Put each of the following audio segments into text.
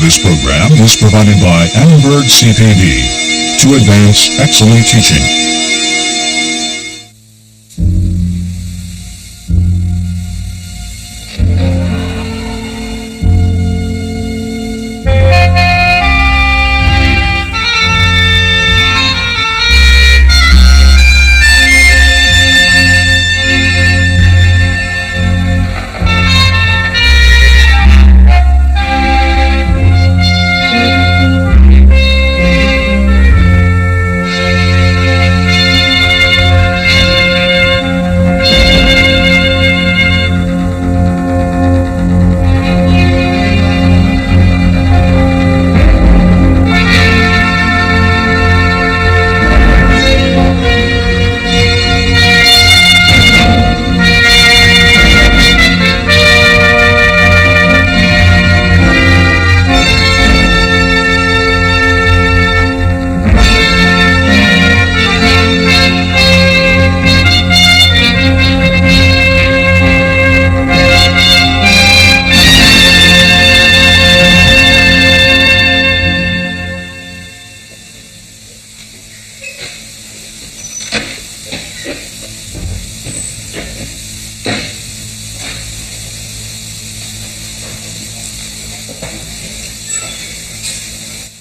this program is provided by Annenberg CPD to advance excellent teaching.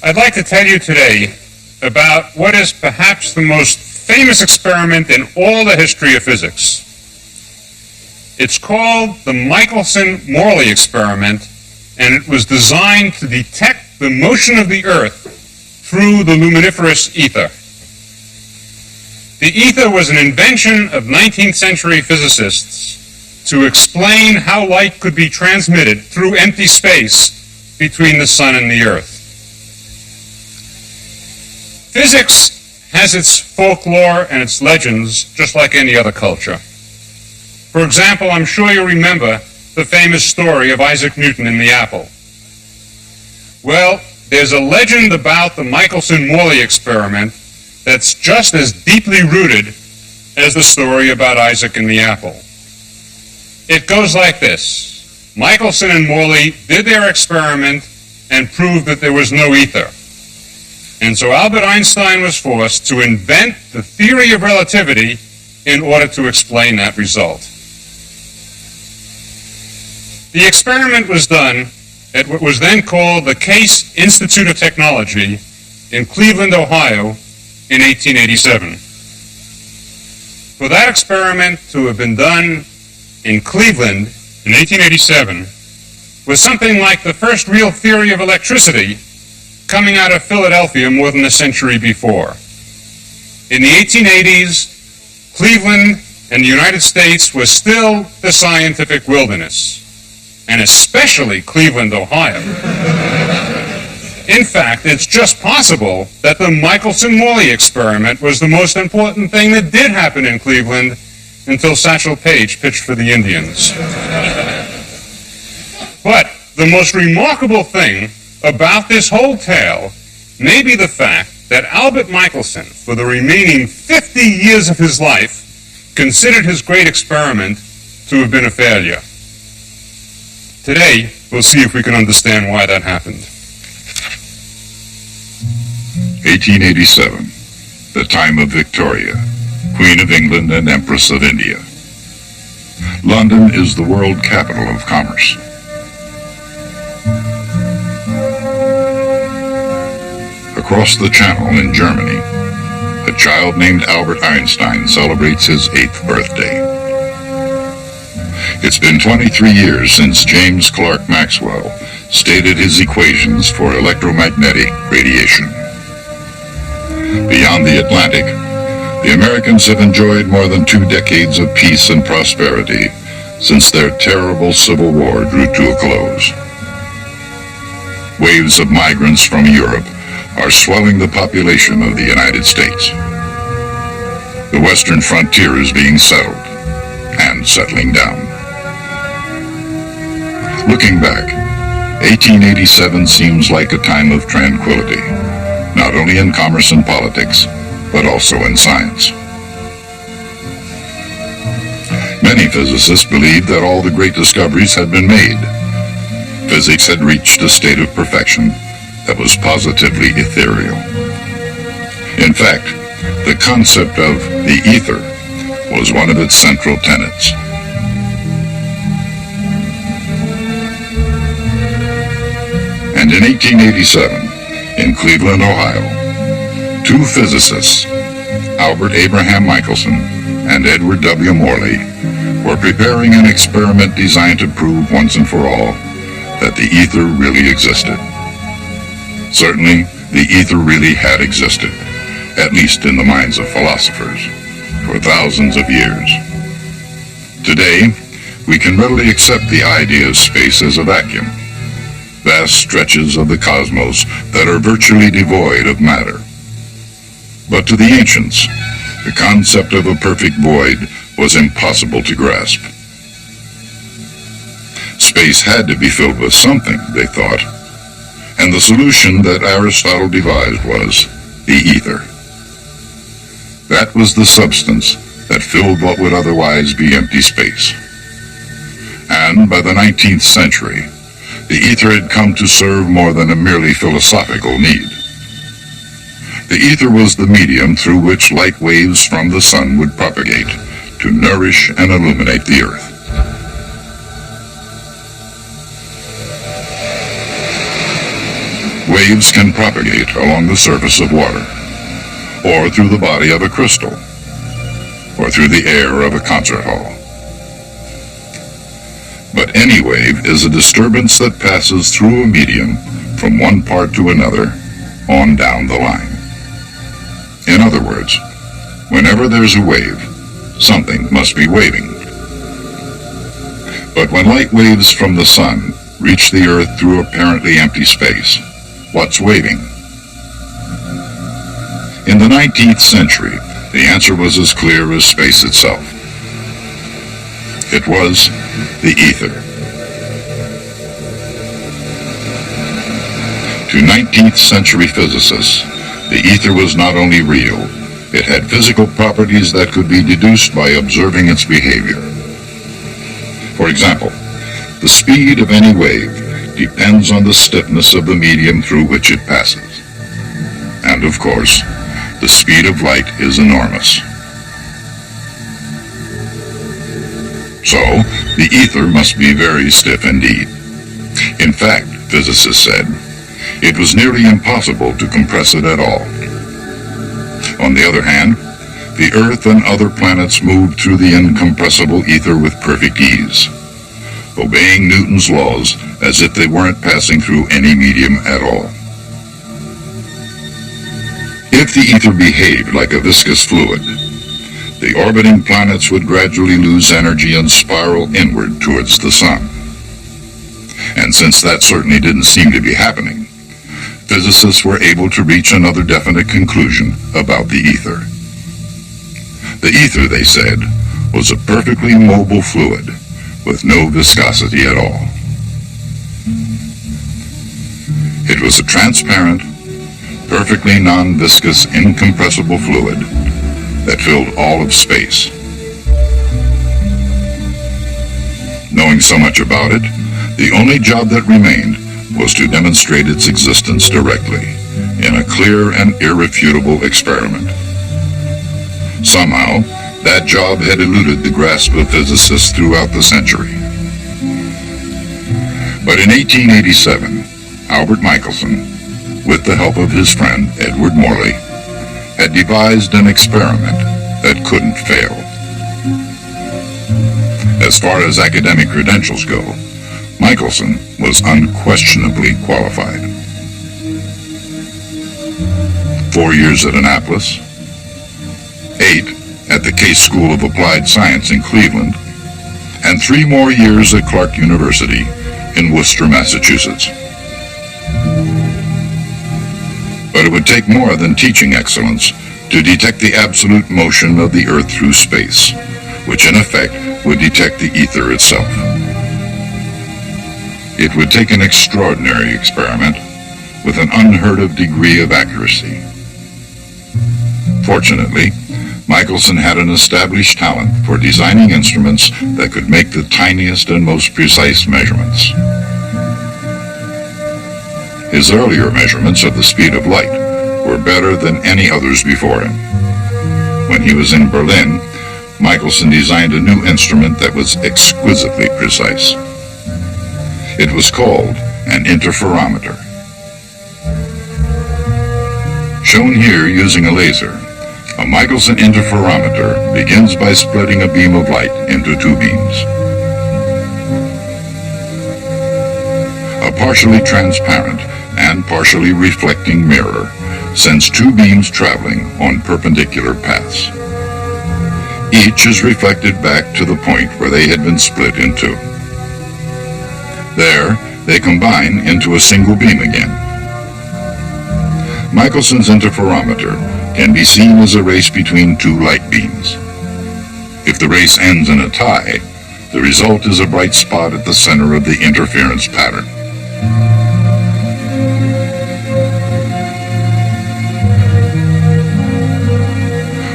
I'd like to tell you today about what is perhaps the most famous experiment in all the history of physics. It's called the Michelson-Morley experiment, and it was designed to detect the motion of the Earth through the luminiferous ether. The ether was an invention of 19th century physicists to explain how light could be transmitted through empty space between the sun and the Earth. Physics has its folklore and its legends just like any other culture. For example, I'm sure you remember the famous story of Isaac Newton and the apple. Well, there's a legend about the Michelson-Morley experiment that's just as deeply rooted as the story about Isaac and the apple. It goes like this. Michelson and Morley did their experiment and proved that there was no ether. And so Albert Einstein was forced to invent the theory of relativity in order to explain that result. The experiment was done at what was then called the Case Institute of Technology in Cleveland, Ohio, in 1887. For that experiment to have been done in Cleveland in 1887 was something like the first real theory of electricity coming out of Philadelphia more than a century before. In the 1880s, Cleveland and the United States was still the scientific wilderness, and especially Cleveland, Ohio. In fact, it's just possible that the Michelson-Morley experiment was the most important thing that did happen in Cleveland until Satchel Paige pitched for the Indians. But the most remarkable thing about this whole tale may be the fact that Albert Michelson, for the remaining 50 years of his life, considered his great experiment to have been a failure. Today, we'll see if we can understand why that happened. 1887, the time of Victoria, Queen of England and Empress of India. London is the world capital of commerce. Across the Channel in Germany, a child named Albert Einstein celebrates his 8th birthday. It's been 23 years since James Clerk Maxwell stated his equations for electromagnetic radiation. Beyond the Atlantic, the Americans have enjoyed more than 2 decades of peace and prosperity since their terrible Civil War drew to a close. Waves of migrants from Europe are swelling the population of the United States. The western frontier is being settled and settling down. Looking back, 1887 seems like a time of tranquility, not only in commerce and politics, but also in science. Many physicists believed that all the great discoveries had been made. Physics had reached a state of perfection that was positively ethereal. In fact, the concept of the ether was one of its central tenets. And in 1887, in Cleveland, Ohio, two physicists, Albert Abraham Michelson and Edward W. Morley, were preparing an experiment designed to prove once and for all that the ether really existed. Certainly, the ether really had existed, at least in the minds of philosophers, for thousands of years. Today, we can readily accept the idea of space as a vacuum, vast stretches of the cosmos that are virtually devoid of matter. But to the ancients, the concept of a perfect void was impossible to grasp. Space had to be filled with something, they thought, and the solution that Aristotle devised was the ether. That was the substance that filled what would otherwise be empty space. And by the 19th century, the ether had come to serve more than a merely philosophical need. The ether was the medium through which light waves from the sun would propagate to nourish and illuminate the earth. Waves can propagate along the surface of water, or through the body of a crystal, or through the air of a concert hall. But any wave is a disturbance that passes through a medium from one part to another on down the line. In other words, whenever there's a wave, something must be waving. But when light waves from the sun reach the earth through apparently empty space, what's waving? In the 19th century, the answer was as clear as space itself. It was the ether. To 19th century physicists, the ether was not only real, it had physical properties that could be deduced by observing its behavior. For example, the speed of any wave depends on the stiffness of the medium through which it passes. And of course, the speed of light is enormous. So, the ether must be very stiff indeed. In fact, physicists said, it was nearly impossible to compress it at all. On the other hand, the Earth and other planets moved through the incompressible ether with perfect ease, obeying Newton's laws as if they weren't passing through any medium at all. If the ether behaved like a viscous fluid, the orbiting planets would gradually lose energy and spiral inward towards the sun. And since that certainly didn't seem to be happening, physicists were able to reach another definite conclusion about the ether. The ether, they said, was a perfectly mobile fluid with no viscosity at all. It was a transparent, perfectly non-viscous, incompressible fluid that filled all of space. Knowing so much about it, the only job that remained was to demonstrate its existence directly in a clear and irrefutable experiment. Somehow, that job had eluded the grasp of physicists throughout the century. But in 1887, Albert Michelson, with the help of his friend Edward Morley, had devised an experiment that couldn't fail. As far as academic credentials go, Michelson was unquestionably qualified. 4 years at Annapolis, 8 at the Case School of Applied Science in Cleveland, and 3 more years at Clark University in Worcester, Massachusetts. But it would take more than teaching excellence to detect the absolute motion of the Earth through space, which in effect would detect the ether itself. It would take an extraordinary experiment with an unheard-of degree of accuracy. Fortunately, Michelson had an established talent for designing instruments that could make the tiniest and most precise measurements. His earlier measurements of the speed of light were better than any others before him. When he was in Berlin, Michelson designed a new instrument that was exquisitely precise. It was called an interferometer. Shown here using a laser, a Michelson interferometer begins by splitting a beam of light into two beams. A partially transparent and partially reflecting mirror sends two beams traveling on perpendicular paths. Each is reflected back to the point where they had been split in two. There, they combine into a single beam again. Michelson's interferometer can be seen as a race between two light beams. If the race ends in a tie, the result is a bright spot at the center of the interference pattern.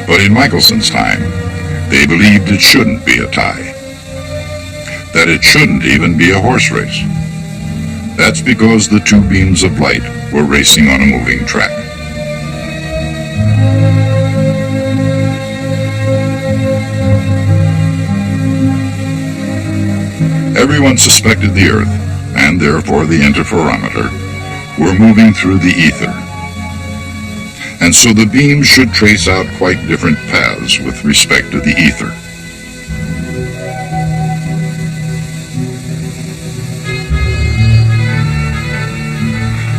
But in Michelson's time, they believed it shouldn't be a tie, that it shouldn't even be a horse race. That's because the two beams of light were racing on a moving track. Everyone suspected the Earth, and therefore the interferometer, were moving through the ether. And so the beams should trace out quite different paths with respect to the ether.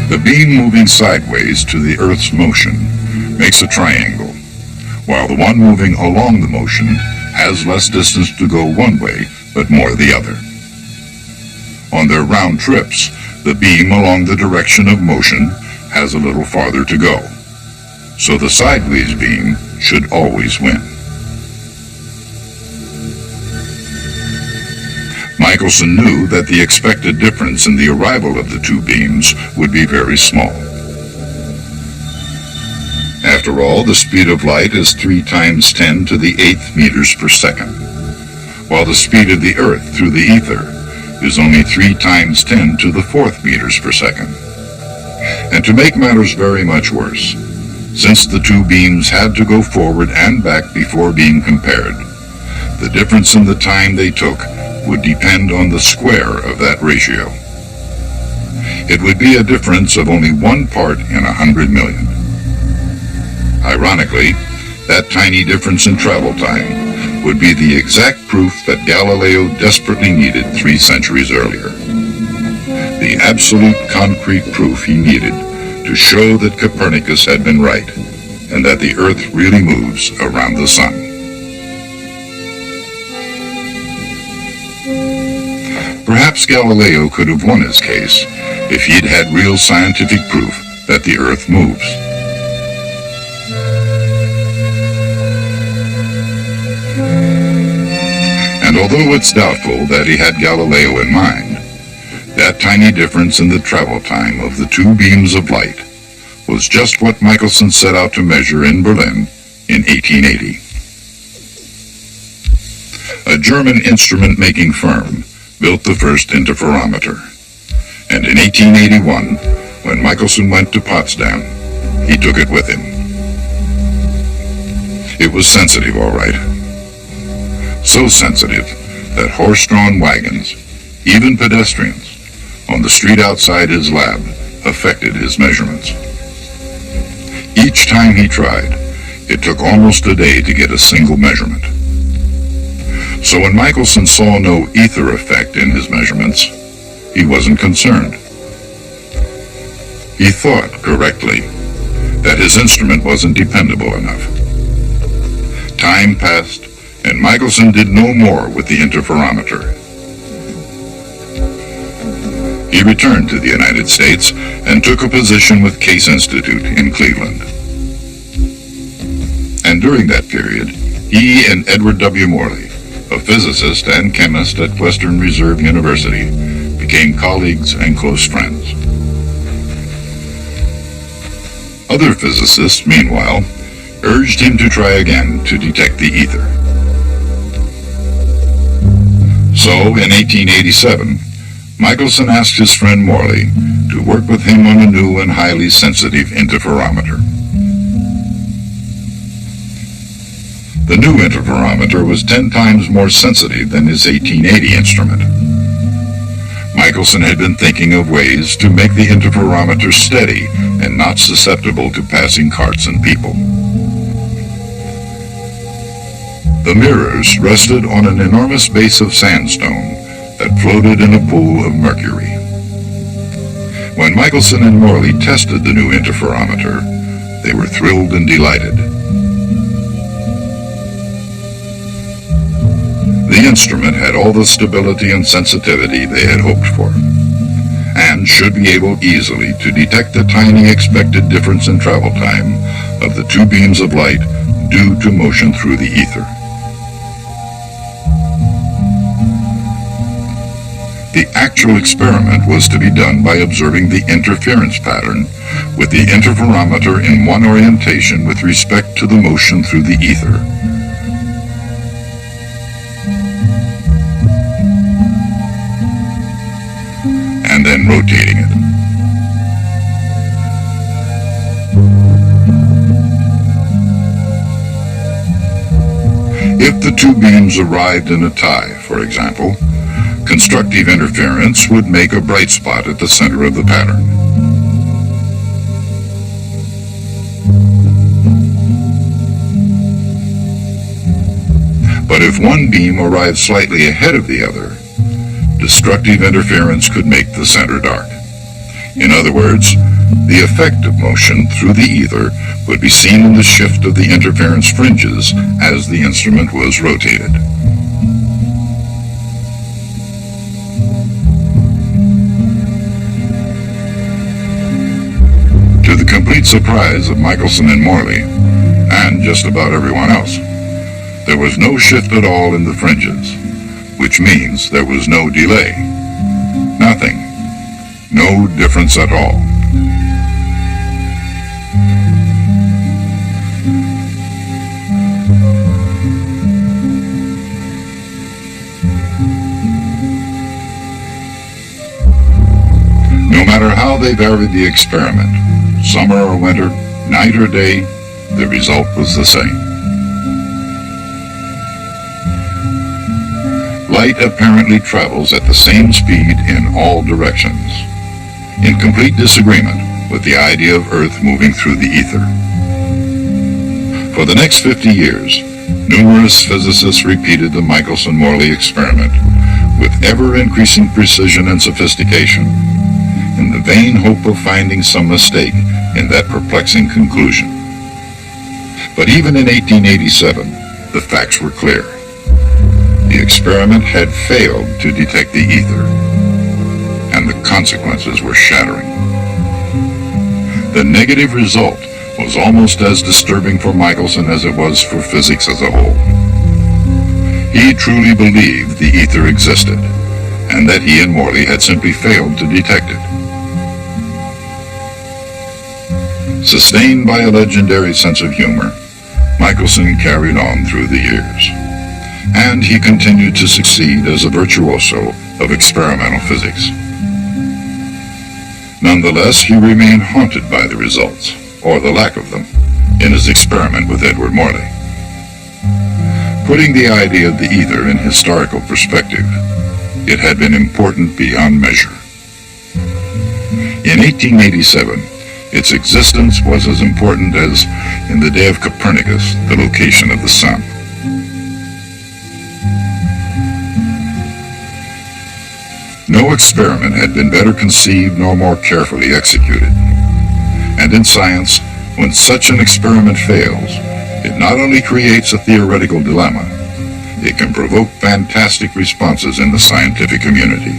The beam moving sideways to the Earth's motion makes a triangle, while the one moving along the motion has less distance to go one way, but more the other. On their round trips, the beam along the direction of motion has a little farther to go, so the sideways beam should always win. Michelson knew that the expected difference in the arrival of the two beams would be very small. After all, the speed of light is 3 times 10 to the 8th meters per second, while the speed of the Earth through the ether is only 3 times 10 to the 4th meters per second. And to make matters very much worse, since the two beams had to go forward and back before being compared, the difference in the time they took would depend on the square of that ratio. It would be a difference of only 1 part in 100 million. Ironically, that tiny difference in travel time would be the exact proof that Galileo desperately needed 3 centuries earlier. The absolute concrete proof he needed to show that Copernicus had been right and that the Earth really moves around the sun. Perhaps Galileo could have won his case if he'd had real scientific proof that the Earth moves. And although it's doubtful that he had Galileo in mind, that tiny difference in the travel time of the two beams of light was just what Michelson set out to measure in Berlin in 1880. A German instrument-making firm built the first interferometer, and in 1881, when Michelson went to Potsdam, he took it with him. It was sensitive, all right. So sensitive that horse-drawn wagons, even pedestrians, on the street outside his lab affected his measurements. Each time he tried, it took almost a day to get a single measurement. So when Michelson saw no ether effect in his measurements, he wasn't concerned. He thought, correctly, that his instrument wasn't dependable enough. Time passed, and Michelson did no more with the interferometer. He returned to the United States and took a position with Case Institute in Cleveland. And during that period, he and Edward W. Morley, a physicist and chemist at Western Reserve University, became colleagues and close friends. Other physicists, meanwhile, urged him to try again to detect the ether. So, in 1887, Michelson asked his friend Morley to to work with him on a new and highly sensitive interferometer. The new interferometer was 10 times more sensitive than his 1880 instrument. Michelson had been thinking of ways to make the interferometer steady and not susceptible to passing carts and people. The mirrors rested on an enormous base of sandstone that floated in a pool of mercury. When Michelson and Morley tested the new interferometer, they were thrilled and delighted. The instrument had all the stability and sensitivity they had hoped for, and should be able easily to detect the tiny expected difference in travel time of the two beams of light due to motion through the ether. The actual experiment was to be done by observing the interference pattern with the interferometer in one orientation with respect to the motion through the ether. And then rotating it. If the two beams arrived in a tie, for example, constructive interference would make a bright spot at the center of the pattern. But if one beam arrived slightly ahead of the other, destructive interference could make the center dark. In other words, the effect of motion through the ether would be seen in the shift of the interference fringes as the instrument was rotated. To the complete surprise of Michelson and Morley, and just about everyone else, there was no shift at all in the fringes, which means there was no delay. Nothing. No difference at all. No matter how they varied the experiment, summer or winter, night or day, the result was the same. Light apparently travels at the same speed in all directions, in complete disagreement with the idea of Earth moving through the ether. For the next 50 years, numerous physicists repeated the Michelson-Morley experiment with ever-increasing precision and sophistication, in the vain hope of finding some mistake in that perplexing conclusion. But even in 1887, the facts were clear. The experiment had failed to detect the ether, and the consequences were shattering. The negative result was almost as disturbing for Michelson as it was for physics as a whole. He truly believed the ether existed, and that he and Morley had simply failed to detect it. Sustained by a legendary sense of humor, Michelson carried on through the years, and he continued to succeed as a virtuoso of experimental physics. Nonetheless, he remained haunted by the results, or the lack of them, in his experiment with Edward Morley. Putting the idea of the ether in historical perspective, it had been important beyond measure. In 1887, its existence was as important as, in the day of Copernicus, the location of the sun. No experiment had been better conceived nor more carefully executed. And in science, when such an experiment fails, it not only creates a theoretical dilemma, it can provoke fantastic responses in the scientific community.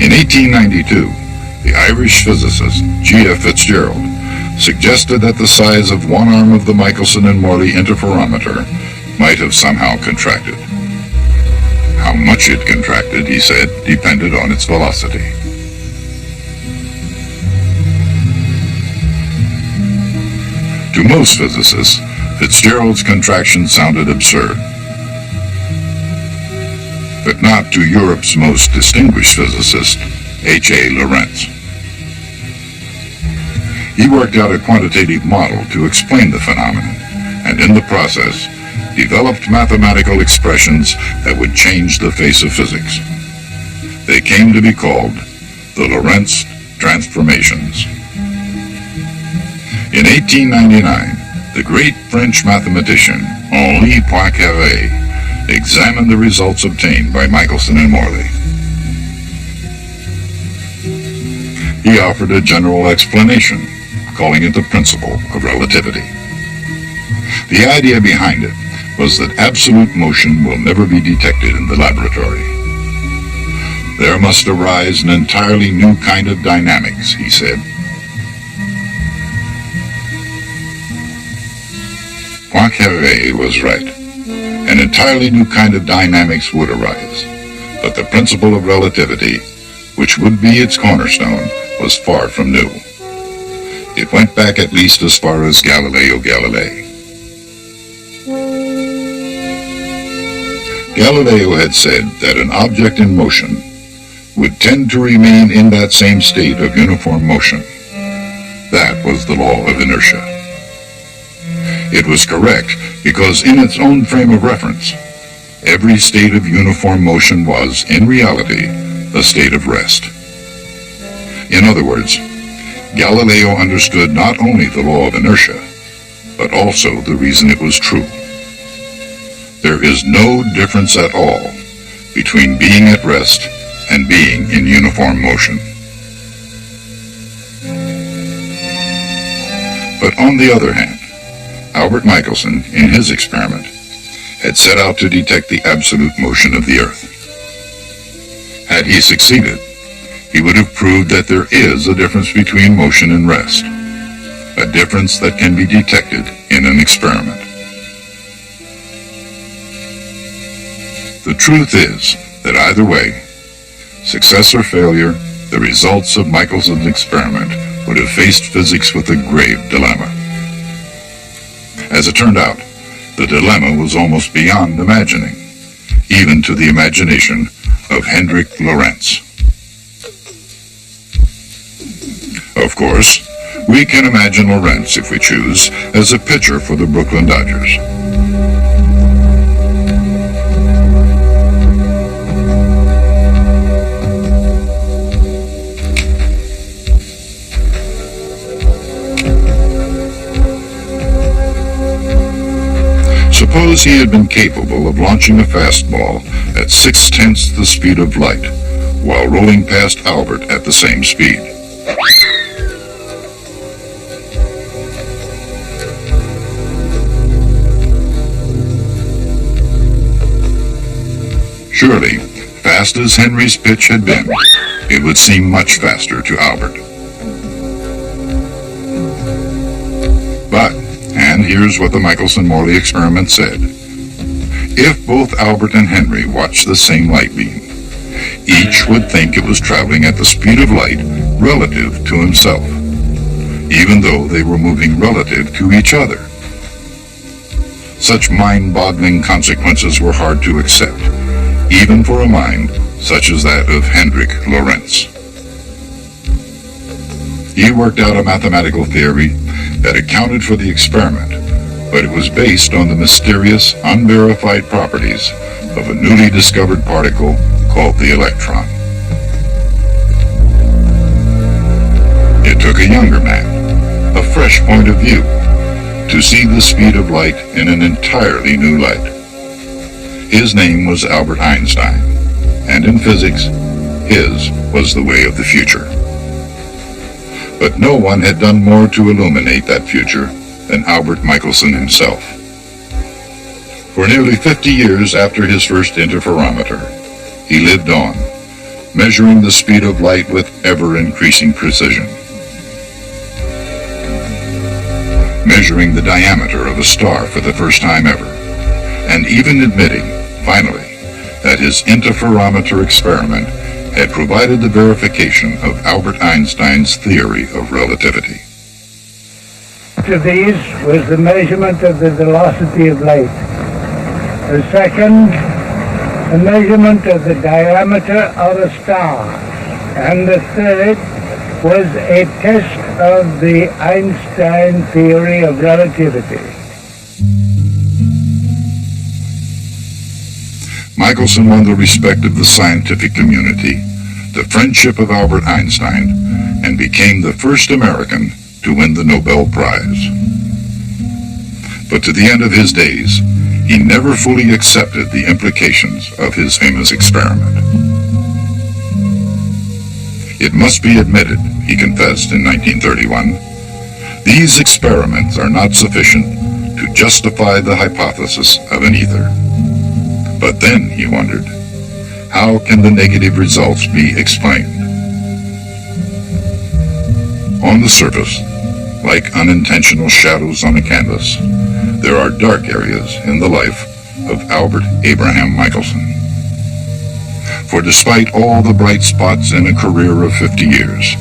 In 1892, the Irish physicist G.F. Fitzgerald suggested that the size of one arm of the Michelson and Morley interferometer might have somehow contracted. How much it contracted, he said, depended on its velocity. To most physicists, Fitzgerald's contraction sounded absurd. but not to Europe's most distinguished physicist, H.A. Lorentz. He worked out a quantitative model to explain the phenomenon, and in the process, developed mathematical expressions that would change the face of physics. They came to be called the Lorentz transformations. In 1899, the great French mathematician Henri Poincaré examined the results obtained by Michelson and Morley. He offered a general explanation, calling it the principle of relativity. The idea behind it was that absolute motion will never be detected in the laboratory. There must arise an entirely new kind of dynamics, he said. Poincaré was right. An entirely new kind of dynamics would arise, but the principle of relativity, which would be its cornerstone, was far from new. It went back at least as far as Galileo Galilei. Galileo had said that an object in motion would tend to remain in that same state of uniform motion. That was the law of inertia. It was correct because in its own frame of reference, every state of uniform motion was, in reality, a state of rest. In other words, Galileo understood not only the law of inertia, but also the reason it was true. There is no difference at all between being at rest and being in uniform motion. But on the other hand, Albert Michelson, in his experiment, had set out to detect the absolute motion of the Earth. Had he succeeded, he would have proved that there is a difference between motion and rest, a difference that can be detected in an experiment. The truth is that either way, success or failure, the results of Michelson's experiment would have faced physics with a grave dilemma. As it turned out, the dilemma was almost beyond imagining, even to the imagination of Hendrik Lorentz. Of course, we can imagine Lorentz, if we choose, as a pitcher for the Brooklyn Dodgers. Suppose he had been capable of launching a fastball at 6/10 the speed of light, while rolling past Albert at the same speed. Surely, fast as Henry's pitch had been, it would seem much faster to Albert. But, and here's what the Michelson-Morley experiment said. If both Albert and Henry watched the same light beam, each would think it was traveling at the speed of light relative to himself, even though they were moving relative to each other. Such mind-boggling consequences were hard to accept, even for a mind such as that of Hendrik Lorentz. He worked out a mathematical theory that accounted for the experiment, but it was based on the mysterious, unverified properties of a newly discovered particle called the electron. It took a younger man, a fresh point of view, to see the speed of light in an entirely new light. His name was Albert Einstein, and in physics, his was the way of the future. But no one had done more to illuminate that future than Albert Michelson himself. For nearly 50 years after his first interferometer, he lived on, measuring the speed of light with ever-increasing precision, measuring the diameter of a star for the first time ever, and even admitting, finally, that his interferometer experiment had provided the verification of Albert Einstein's theory of relativity. To these was the measurement of the velocity of light. The second the measurement of the diameter of a star. And the third was a test of the Einstein theory of relativity. Michelson won the respect of the scientific community, the friendship of Albert Einstein, and became the first American to win the Nobel Prize. But to the end of his days, he never fully accepted the implications of his famous experiment. It must be admitted, he confessed in 1931, these experiments are not sufficient to justify the hypothesis of an ether. But then, he wondered, how can the negative results be explained? On the surface, like unintentional shadows on a canvas, there are dark areas in the life of Albert Abraham Michelson. For despite all the bright spots in a career of 50 years,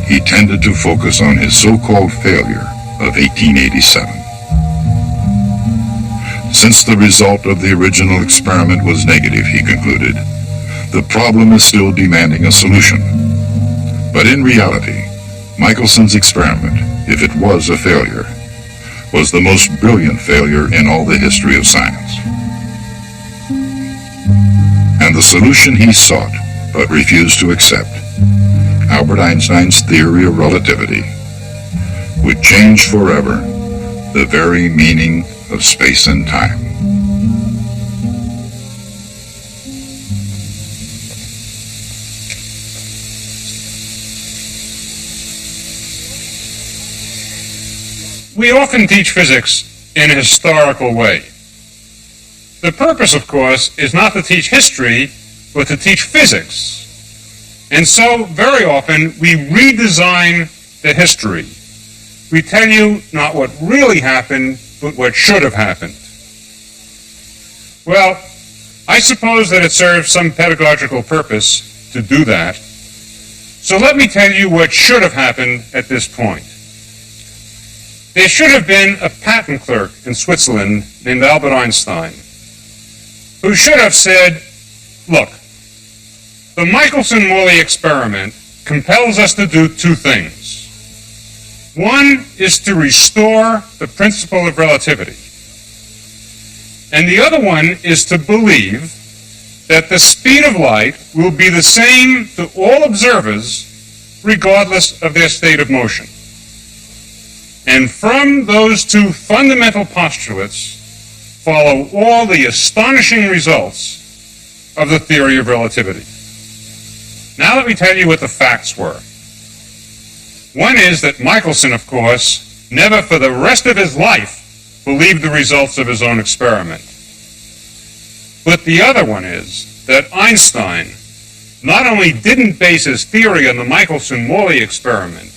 he tended to focus on his so-called failure of 1887. Since the result of the original experiment was negative, he concluded, the problem is still demanding a solution. But in reality, Michelson's experiment, if it was a failure, was the most brilliant failure in all the history of science. And the solution he sought, but refused to accept, Albert Einstein's theory of relativity, would change forever the very meaning of space and time. We often teach physics in a historical way. The purpose, of course, is not to teach history, but to teach physics. And so, very often, we redesign the history. We tell you not what really happened, but what should have happened. Well, I suppose that it serves some pedagogical purpose to do that. So let me tell you what should have happened at this point. There should have been a patent clerk in Switzerland named Albert Einstein, who should have said, look, the Michelson-Morley experiment compels us to do two things. One is to restore the principle of relativity. And the other one is to believe that the speed of light will be the same to all observers regardless of their state of motion. And from those two fundamental postulates follow all the astonishing results of the theory of relativity. Now let me tell you what the facts were. One is that Michelson, of course, never for the rest of his life believed the results of his own experiment. But the other one is that Einstein not only didn't base his theory on the Michelson-Morley experiment,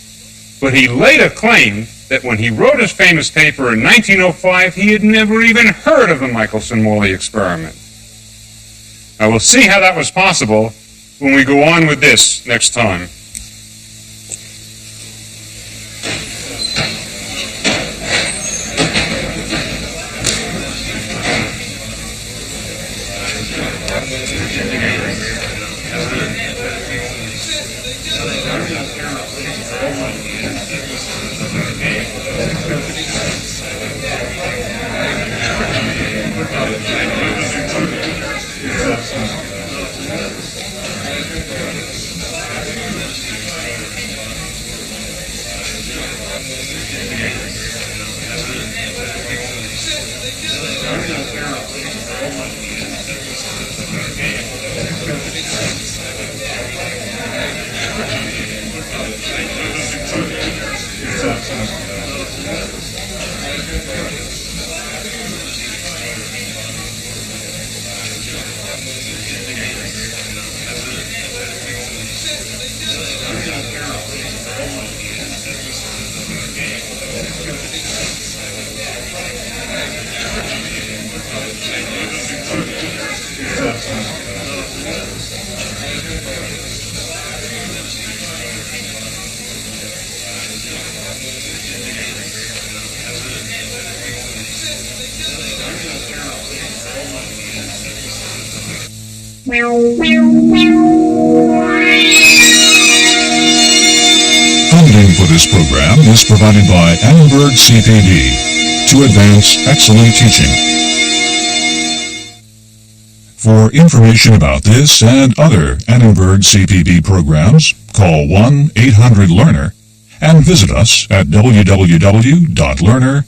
but he later claimed that when he wrote his famous paper in 1905, he had never even heard of the Michelson-Morley experiment. Now we'll see how that was possible when we go on with this next time. Funding for this program is provided by Annenberg CPD to advance excellent teaching. For information about this and other Annenberg CPD programs, call 1-800-LEARNER and visit us at www.learner.org.